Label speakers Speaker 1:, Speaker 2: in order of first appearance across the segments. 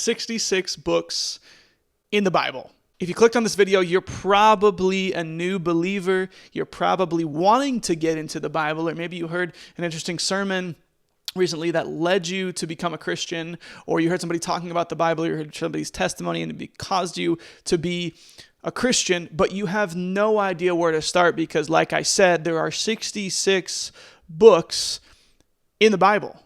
Speaker 1: 66 books in the Bible. If you clicked on this video, you're probably a new believer. You're probably wanting to get into the Bible, or maybe you heard an interesting sermon recently that led you to become a Christian, or you heard somebody talking about the Bible, you heard somebody's testimony and it caused you to be a Christian, but you have no idea where to start because, like I said, there are 66 books in the Bible.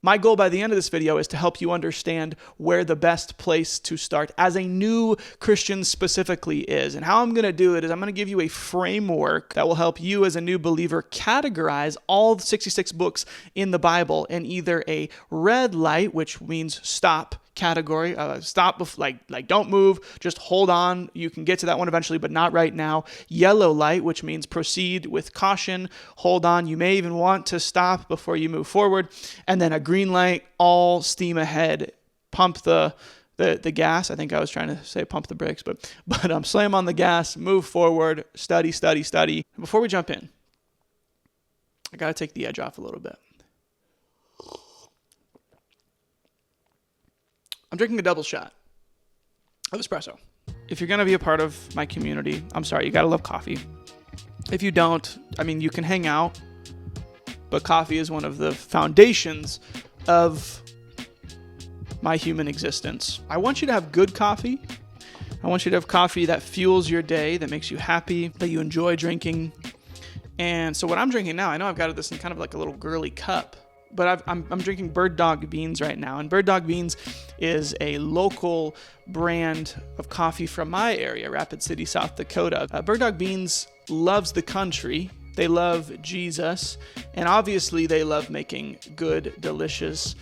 Speaker 1: My goal by the end of this video is to help you understand where the best place to start as a new Christian specifically is. And how I'm going to do it is I'm going to give you a framework that will help you as a new believer categorize all the 66 books in the Bible in either a red light, which means stop category, stop, like don't move, just hold on. You can get to that one eventually, but not right now. Yellow light, which means proceed with caution, hold on. You may even want to stop before you move forward. And then a green light, all steam ahead, pump the gas. I think I was trying to say pump the brakes, but slam on the gas, move forward, study. Before we jump in, I got to take the edge off a little bit. I'm drinking a double shot of espresso. If you're going to be a part of my community, I'm sorry, you got to love coffee. If you don't, you can hang out, but coffee is one of the foundations of my human existence. I want you to have good coffee. I want you to have coffee that fuels your day, that makes you happy, that you enjoy drinking. And so what I'm drinking now, I know I've got this in kind of like a little girly cup, but I'm drinking Bird Dog Beans right now. And Bird Dog Beans is a local brand of coffee from my area, Rapid City, South Dakota. Bird Dog Beans loves the country. They love Jesus. And obviously they love making good, delicious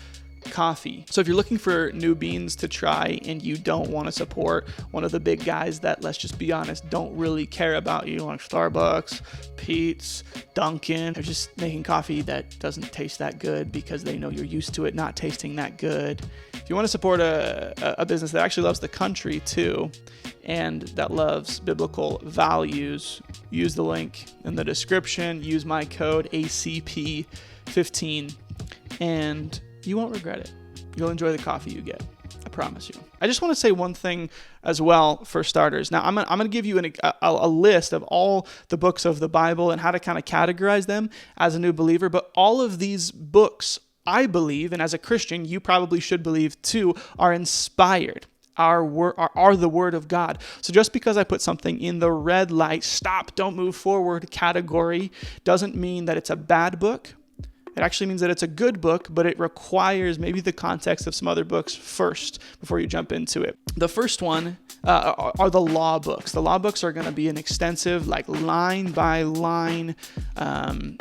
Speaker 1: coffee. So if you're looking for new beans to try and you don't want to support one of the big guys that, let's just be honest, don't really care about you, like Starbucks, Peet's, Dunkin', they're just making coffee that doesn't taste that good because they know you're used to it not tasting that good. If you want to support a business that actually loves the country too, and that loves biblical values, use the link in the description, use my code ACP15, and you won't regret it. You'll enjoy the coffee you get. I promise you. I just want to say one thing as well for starters. Now, I'm going to give you a list of all the books of the Bible and how to kind of categorize them as a new believer. But all of these books, I believe, and as a Christian, you probably should believe too, are inspired. Are the Word of God. So just because I put something in the red light, stop, don't move forward category, doesn't mean that it's a bad book. It actually means that it's a good book, but it requires maybe the context of some other books first before you jump into it. The first one are the law books. The law books are going to be an extensive, like line by line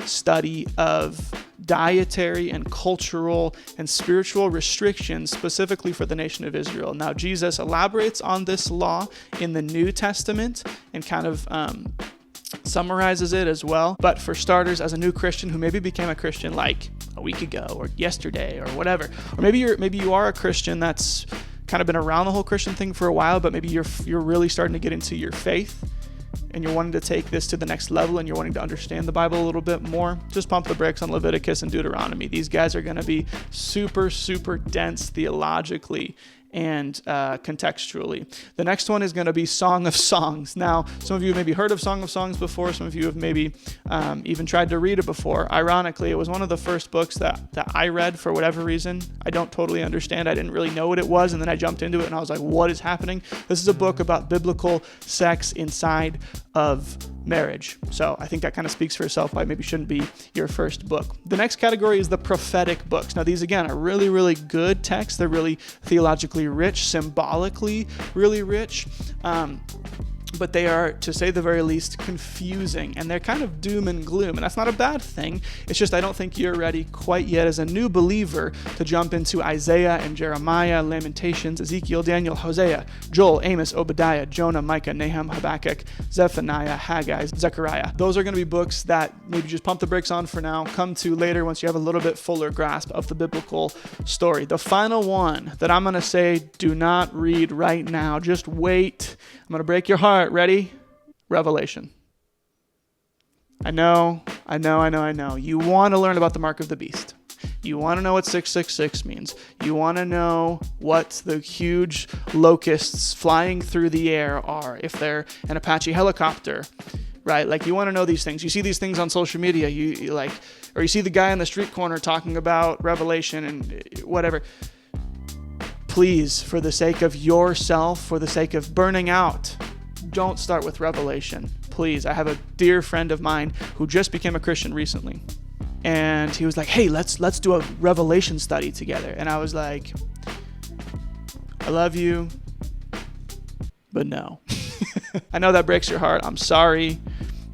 Speaker 1: study of dietary and cultural and spiritual restrictions specifically for the nation of Israel. Now, Jesus elaborates on this law in the New Testament and kind of summarizes it as well. But for starters, as a new Christian who maybe became a Christian like a week ago or yesterday or whatever, or maybe you are a Christian that's kind of been around the whole Christian thing for a while, but maybe you're really starting to get into your faith and you're wanting to take this to the next level and you're wanting to understand the Bible a little bit more, just pump the brakes on Leviticus and Deuteronomy. These guys are going to be super, super dense theologically and contextually. The next one is going to be Song of Songs. Now, some of you have maybe heard of Song of Songs before. Some of you have maybe even tried to read it before. Ironically, it was one of the first books that I read for whatever reason. I don't totally understand. I didn't really know what it was, and then I jumped into it, and I was like, what is happening? This is a book about biblical sex inside of marriage. So I think that kind of speaks for itself why it maybe shouldn't be your first book. The next category is the prophetic books. Now, these, again, are really, really good texts. They're really theologically rich, symbolically really rich, but they are, to say the very least, confusing, and they're kind of doom and gloom, and that's not a bad thing. It's just I don't think you're ready quite yet as a new believer to jump into Isaiah and Jeremiah, Lamentations, Ezekiel, Daniel, Hosea, Joel, Amos, Obadiah, Jonah, Micah, Nahum, Habakkuk, Zephaniah, Haggai, Zechariah. Those are going to be books that maybe just pump the brakes on for now, come to later once you have a little bit fuller grasp of the biblical story. The final one that I'm going to say, do not read right now. Just wait. I'm going to break your heart. Ready? Revelation. I know. You want to learn about the mark of the beast. You want to know what 666 means. You want to know what the huge locusts flying through the air are, if they're an Apache helicopter, right? Like, you want to know these things. You see these things on social media, or you see the guy on the street corner talking about Revelation and whatever. Please, for the sake of yourself, for the sake of burning out, don't start with Revelation. Please. I have a dear friend of mine who just became a Christian recently. And he was like, hey, let's do a Revelation study together. And I was like, I love you, but no. I know that breaks your heart. I'm sorry.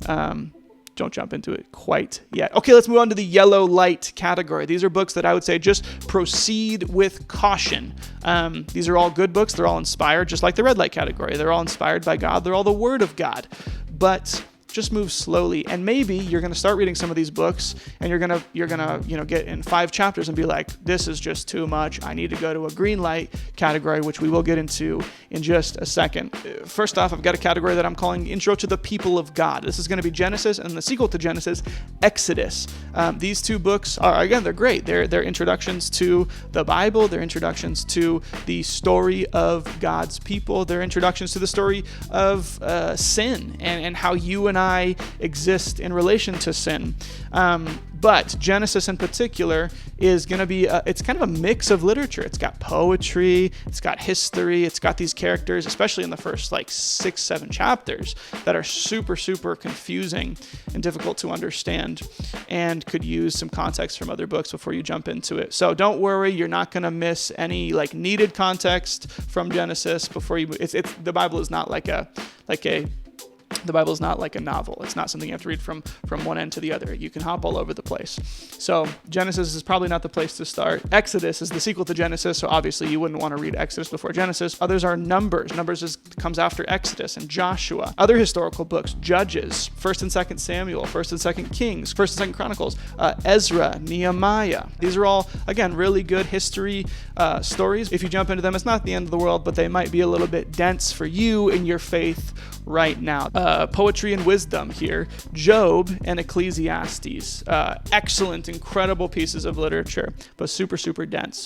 Speaker 1: Don't jump into it quite yet. Okay, let's move on to the yellow light category. These are books that I would say just proceed with caution. These are all good books. They're all inspired, just like the red light category. They're all inspired by God. They're all the Word of God. But just move slowly, and maybe you're going to start reading some of these books, and you're gonna get in 5 chapters and be like, this is just too much. I need to go to a green light category, which we will get into in just a second. First off, I've got a category that I'm calling Intro to the People of God. This is going to be Genesis, and the sequel to Genesis, Exodus. These 2 books are, again, they're great. They're introductions to the Bible. They're introductions to the story of God's people. They're introductions to the story of sin and how you and I exist in relation to sin. But Genesis in particular is going to be, it's kind of a mix of literature. It's got poetry, it's got history, it's got these characters, especially in the first 6-7 chapters, that are super, super confusing and difficult to understand, and could use some context from other books before you jump into it. So don't worry, you're not going to miss any needed context from Genesis before you. The Bible is not the Bible is not like a novel. It's not something you have to read from one end to the other. You can hop all over the place. So Genesis is probably not the place to start. Exodus is the sequel to Genesis, so obviously you wouldn't want to read Exodus before Genesis. Others are Numbers. Numbers comes after Exodus, and Joshua. Other historical books, Judges, 1st and 2nd Samuel, 1st and 2nd Kings, 1st and 2nd Chronicles, Ezra, Nehemiah. These are all, again, really good history stories. If you jump into them, it's not the end of the world, but they might be a little bit dense for you in your faith right now. Poetry and wisdom here, Job and Ecclesiastes. Excellent, incredible pieces of literature, but super, super dense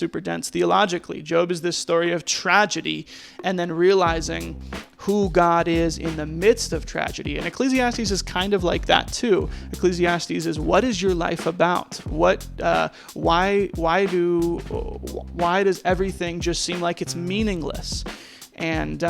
Speaker 1: theologically. Job is this story of tragedy and then realizing who God is in the midst of tragedy. And Ecclesiastes is kind of like that too. Ecclesiastes is, what is your life about? Why does everything just seem like it's meaningless? And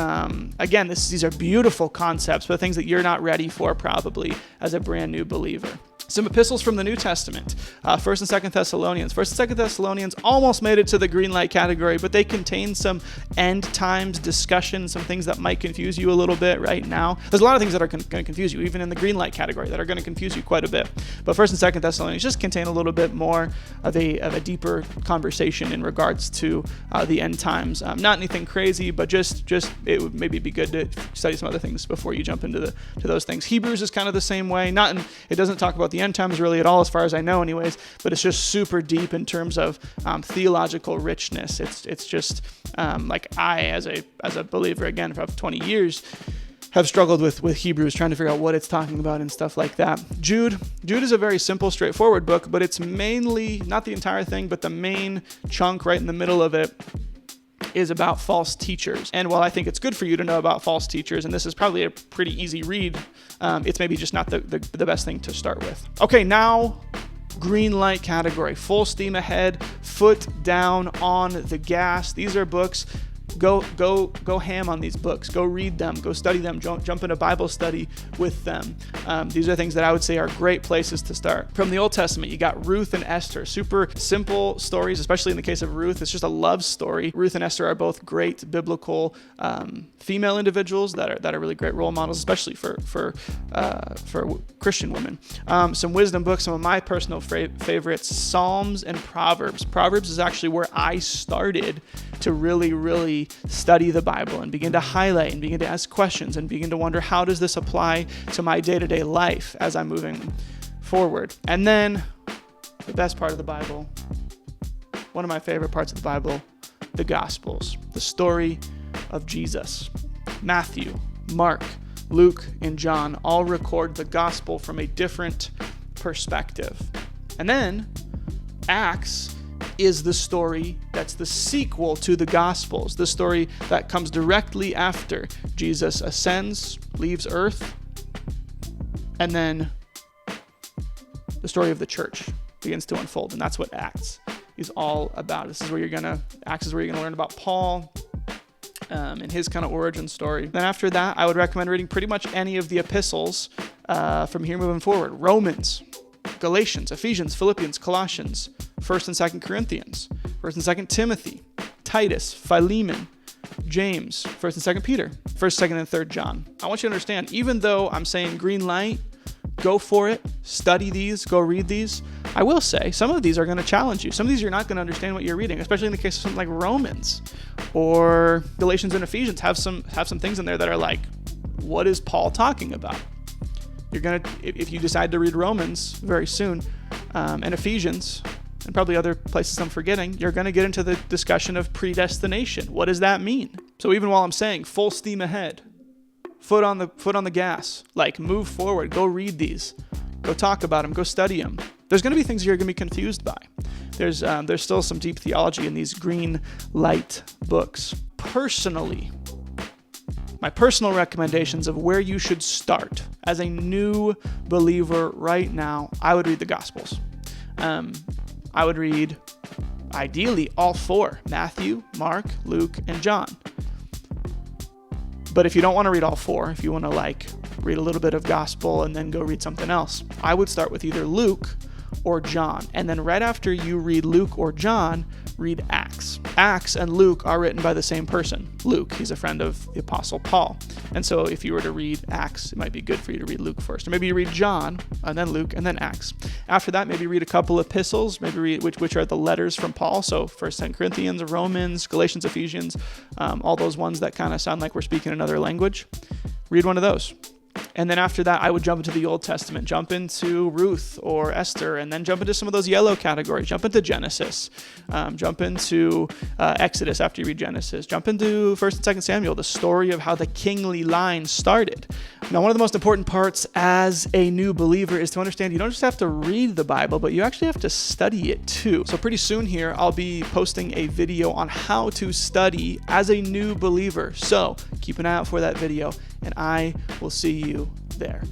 Speaker 1: again, these are beautiful concepts, but things that you're not ready for probably as a brand new believer. Some epistles from the New Testament, 1st and 2nd Thessalonians. 1st and 2nd Thessalonians almost made it to the green light category, but they contain some end times discussion, some things that might confuse you a little bit right now. There's a lot of things that are going to confuse you, even in the green light category, that are going to confuse you quite a bit. But 1st and 2nd Thessalonians just contain a little bit more of a deeper conversation in regards to the end times. Not anything crazy, but just it would maybe be good to study some other things before you jump into those things. Hebrews is kind of the same way. It doesn't talk about the end times really at all, as far as I know anyways, but it's just super deep in terms of theological richness. It's just I, as a believer, again, for 20 years, have struggled with Hebrews, trying to figure out what it's talking about and stuff like that. Jude is a very simple, straightforward book, but it's mainly, not the entire thing, but the main chunk right in the middle of it is about false teachers. And while I think it's good for you to know about false teachers, and this is probably a pretty easy read, it's maybe just not the best thing to start with. Okay, now green light category, full steam ahead, foot down on the gas. These are books. Go ham on these books. Go read them. Go study them. Jump into Bible study with them. These are things that I would say are great places to start. From the Old Testament, you got Ruth and Esther. Super simple stories, especially in the case of Ruth. It's just a love story. Ruth and Esther are both great biblical female individuals that are really great role models, especially for Christian women. Some wisdom books. Some of my personal favorites: Psalms and Proverbs. Proverbs is actually where I started to really study the Bible and begin to highlight and begin to ask questions and begin to wonder, how does this apply to my day-to-day life as I'm moving forward? And then the best part of the Bible, one of my favorite parts of the Bible, the Gospels, the story of Jesus. Matthew, Mark, Luke, and John all record the gospel from a different perspective. And then Acts is the story that's the sequel to the Gospels, the story that comes directly after Jesus ascends, leaves earth, and then the story of the church begins to unfold. And that's what Acts is all about. Acts is where you're gonna learn about Paul and his kind of origin story. Then after that, I would recommend reading pretty much any of the epistles from here moving forward. Romans, Galatians, Ephesians, Philippians, Colossians, 1st and 2nd Corinthians, 1st and 2nd Timothy, Titus, Philemon, James, 1st and 2nd Peter, 1st, 2nd, and 3rd John. I want you to understand, even though I'm saying green light, go for it, study these, go read these, I will say some of these are going to challenge you. Some of these you're not going to understand what you're reading, especially in the case of something like Romans or Galatians and Ephesians have some things in there that are like, what is Paul talking about? You're going to, if you decide to read Romans very soon and Ephesians and probably other places I'm forgetting, you're going to get into the discussion of predestination. What does that mean? So even while I'm saying full steam ahead, foot on the gas, like move forward, go read these, go talk about them, go study them. There's going to be things you're going to be confused by. There's still some deep theology in these green light books. Personally, my personal recommendations of where you should start as a new believer right now, I would read the Gospels. I would read, ideally, all four: Matthew, Mark, Luke, and John. But if you don't want to read all four, if you want to read a little bit of gospel and then go read something else, I would start with either Luke or John. And then right after you read Luke or John, read Acts. Acts and Luke are written by the same person, Luke. He's a friend of the Apostle Paul. And so if you were to read Acts, it might be good for you to read Luke first. Or maybe you read John, and then Luke, and then Acts. After that, maybe read a couple epistles, maybe read which are the letters from Paul. So 1st, 2nd Corinthians, Romans, Galatians, Ephesians, all those ones that kind of sound like we're speaking another language. Read one of those. And then after that, I would jump into the Old Testament, jump into Ruth or Esther, and then jump into some of those yellow categories, jump into Genesis, jump into Exodus after you read Genesis, jump into 1st and 2nd Samuel, the story of how the kingly line started. Now, one of the most important parts as a new believer is to understand you don't just have to read the Bible, but you actually have to study it too. So pretty soon here, I'll be posting a video on how to study as a new believer. So keep an eye out for that video, and I will see you there.